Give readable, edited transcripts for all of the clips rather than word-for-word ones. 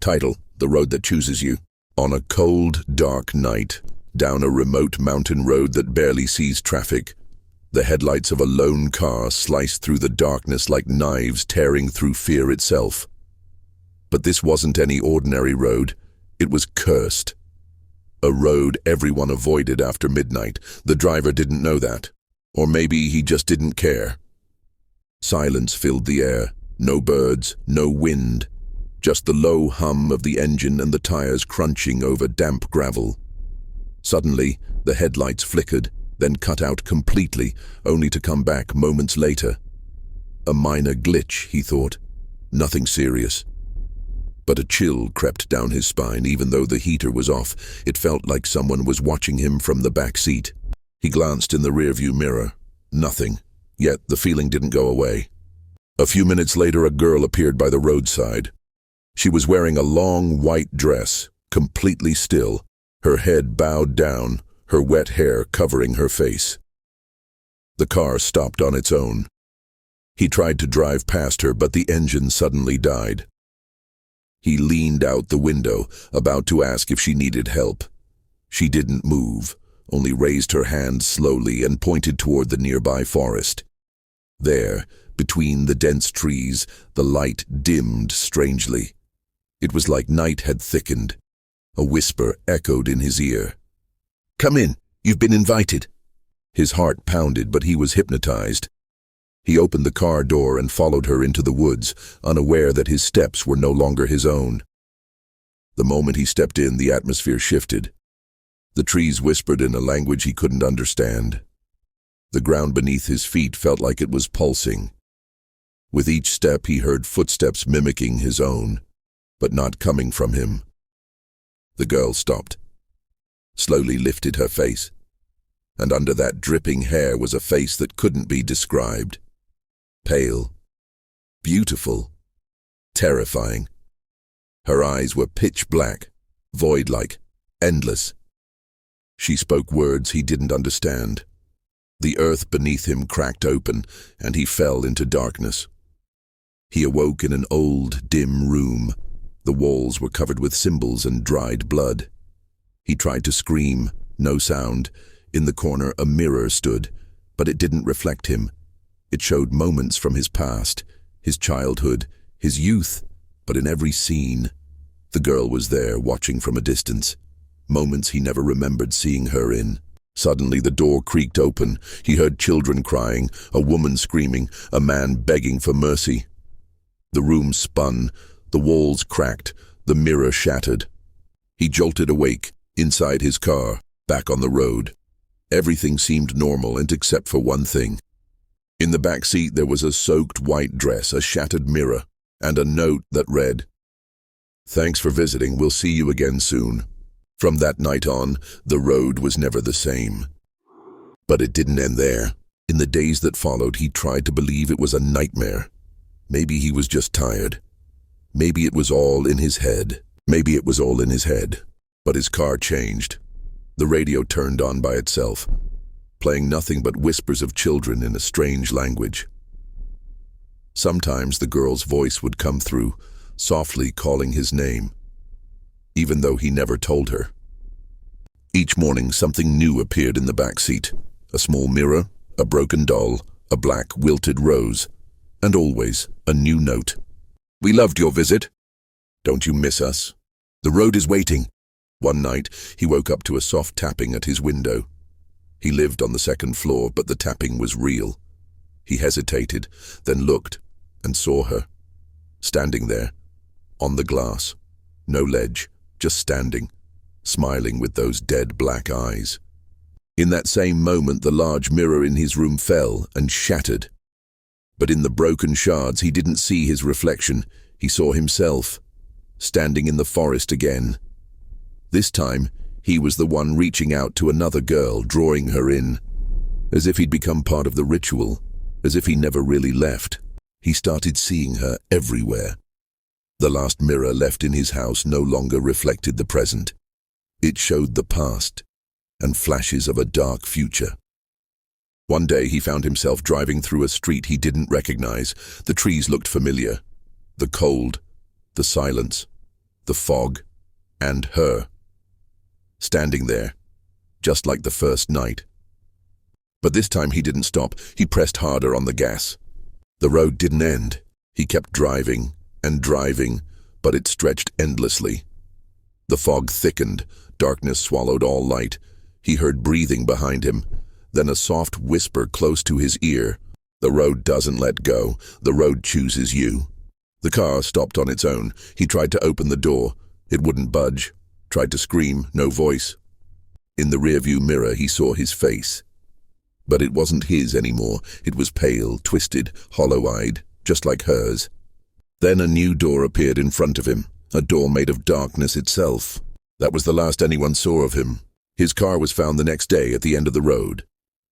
Title: The Road That Chooses You. On a cold, dark night, down a remote mountain road that barely sees traffic, the headlights of a lone car slice through the darkness like knives tearing through fear itself. But this wasn't any ordinary road. It was cursed. A road everyone avoided after midnight. The driver didn't know that. Or maybe he just didn't care. Silence filled the air. No birds, no wind. Just the low hum of the engine and the tires crunching over damp gravel. Suddenly, the headlights flickered, then cut out completely, only to come back moments later. A minor glitch, he thought. Nothing serious. But a chill crept down his spine. Even though the heater was off, it felt like someone was watching him from the back seat. He glanced in the rearview mirror. Nothing. Yet the feeling didn't go away. A few minutes later, a girl appeared by the roadside. She was wearing a long white dress, completely still, her head bowed down, her wet hair covering her face. The car stopped on its own. He tried to drive past her, but the engine suddenly died. He leaned out the window, about to ask if she needed help. She didn't move, only raised her hand slowly and pointed toward the nearby forest. There, between the dense trees, the light dimmed strangely. It was like night had thickened. A whisper echoed in his ear. "Come in, you've been invited." His heart pounded, but he was hypnotized. He opened the car door and followed her into the woods, unaware that his steps were no longer his own. The moment he stepped in, the atmosphere shifted. The trees whispered in a language he couldn't understand. The ground beneath his feet felt like it was pulsing. With each step, he heard footsteps mimicking his own, but not coming from him. The girl stopped, slowly lifted her face, and under that dripping hair was a face that couldn't be described. Pale, beautiful, terrifying. Her eyes were pitch black, void-like, endless. She spoke words he didn't understand. The earth beneath him cracked open, and he fell into darkness. He awoke in an old, dim room. The walls were covered with symbols and dried blood. He tried to scream, no sound. In the corner, a mirror stood, but it didn't reflect him. It showed moments from his past, his childhood, his youth, but in every scene, the girl was there, watching from a distance. Moments he never remembered seeing her in. Suddenly the door creaked open. He heard children crying, a woman screaming, a man begging for mercy. The room spun, the walls cracked, the mirror shattered. He jolted awake, inside his car, back on the road. Everything seemed normal, and except for one thing. In the back seat there was a soaked white dress, a shattered mirror, and a note that read, "Thanks for visiting, we'll see you again soon." From that night on, the road was never the same. But it didn't end there. In the days that followed, he tried to believe it was a nightmare. Maybe he was just tired. Maybe it was all in his head. But his car changed. The radio turned on by itself, playing nothing but whispers of children in a strange language. Sometimes the girl's voice would come through, softly calling his name, even though he never told her. Each morning something new appeared in the back seat. A small mirror, a broken doll, a black wilted rose, and always a new note. "We loved your visit. Don't you miss us? The road is waiting." One night, he woke up to a soft tapping at his window. He lived on the second floor, but the tapping was real. He hesitated, then looked, and saw her, standing there, on the glass. No ledge, just standing, smiling with those dead black eyes. In that same moment, the large mirror in his room fell and shattered. But in the broken shards, he didn't see his reflection. He saw himself, standing in the forest again. This time, he was the one reaching out to another girl, drawing her in, as if he'd become part of the ritual, as if he never really left. He started seeing her everywhere. The last mirror left in his house no longer reflected the present. It showed the past and flashes of a dark future. One day he found himself driving through a street he didn't recognize. The trees looked familiar. The cold, the silence, the fog, and her. Standing there, just like the first night. But this time he didn't stop. He pressed harder on the gas. The road didn't end. He kept driving and driving, but it stretched endlessly. The fog thickened. Darkness swallowed all light. He heard breathing behind him, then a soft whisper close to his ear. The road doesn't let go. The road chooses you. The car stopped on its own. He tried to open the door. It wouldn't budge. Tried to scream. No voice. In the rearview mirror, he saw his face. But it wasn't his anymore. It was pale, twisted, hollow-eyed, just like hers. Then a new door appeared in front of him, a door made of darkness itself. That was the last anyone saw of him. His car was found the next day at the end of the road.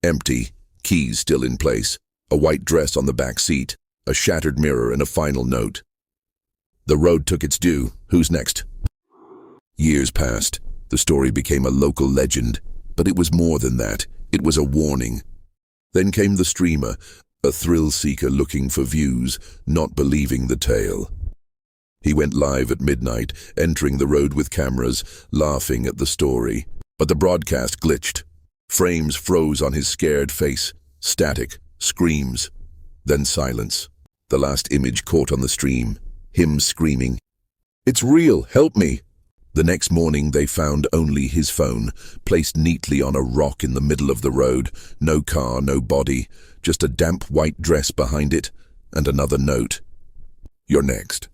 Empty, keys still in place, a white dress on the back seat, a shattered mirror, and a final note. The road took its due. Who's next? Years passed. The story became a local legend, but it was more than that. It was a warning. Then came the streamer, a thrill-seeker looking for views, not believing the tale. He went live at midnight, entering the road with cameras, laughing at the story. But the broadcast glitched. Frames froze on his scared face. Static, screams, then silence. The last image caught on the stream, him screaming, "It's real, help me!" The next morning they found only his phone, placed neatly on a rock in the middle of the road. No car, no body, just a damp white dress behind it, and another note. "You're next."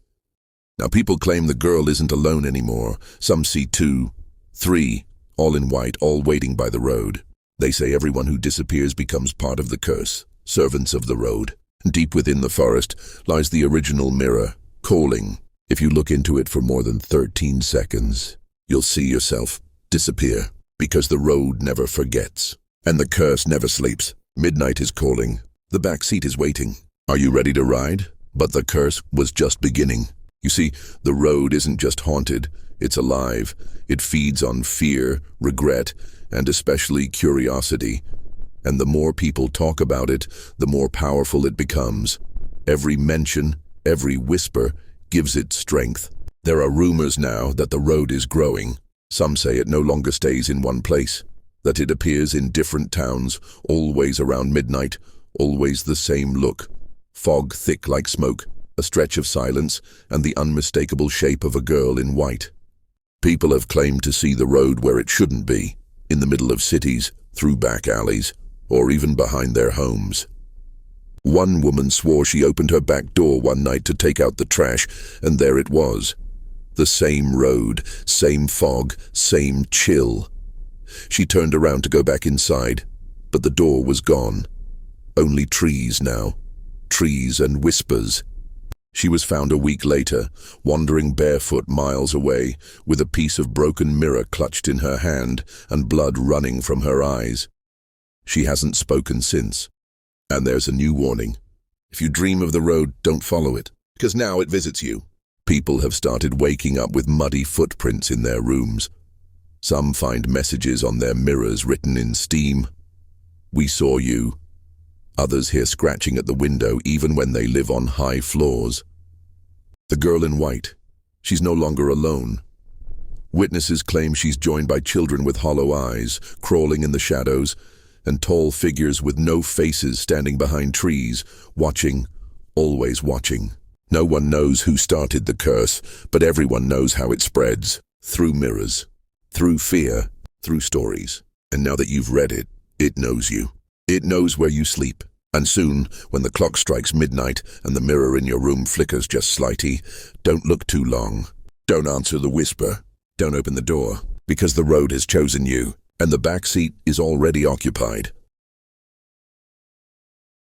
Now people claim the girl isn't alone anymore. Some see 2, 3, all in white, all waiting by the road. They say everyone who disappears becomes part of the curse, servants of the road. Deep within the forest lies the original mirror, calling. If you look into it for more than 13 seconds, you'll see yourself disappear, because the road never forgets, and the curse never sleeps. Midnight is calling. The back seat is waiting. Are you ready to ride? But the curse was just beginning. You see, the road isn't just haunted, it's alive. It feeds on fear, regret, and especially curiosity. And the more people talk about it, the more powerful it becomes. Every mention, every whisper, gives it strength. There are rumors now that the road is growing. Some say it no longer stays in one place, that it appears in different towns, always around midnight, always the same look. Fog thick like smoke, a stretch of silence, and the unmistakable shape of a girl in white. People have claimed to see the road where it shouldn't be, in the middle of cities, through back alleys, or even behind their homes. One woman swore she opened her back door one night to take out the trash, and there it was. The same road, same fog, same chill. She turned around to go back inside, but the door was gone. Only trees now. Trees and whispers. She was found a week later, wandering barefoot miles away, with a piece of broken mirror clutched in her hand and blood running from her eyes. She hasn't spoken since. And there's a new warning. If you dream of the road, don't follow it, because now it visits you. People have started waking up with muddy footprints in their rooms. Some find messages on their mirrors written in steam. "We saw you." Others hear scratching at the window even when they live on high floors. The girl in white. She's no longer alone. Witnesses claim she's joined by children with hollow eyes, crawling in the shadows, and tall figures with no faces standing behind trees, watching, always watching. No one knows who started the curse, but everyone knows how it spreads. Through mirrors, through fear, through stories. And now that you've read it, it knows you. It knows where you sleep. And soon, when the clock strikes midnight and the mirror in your room flickers just slightly, don't look too long. Don't answer the whisper. Don't open the door, because the road has chosen you. And the back seat is already occupied.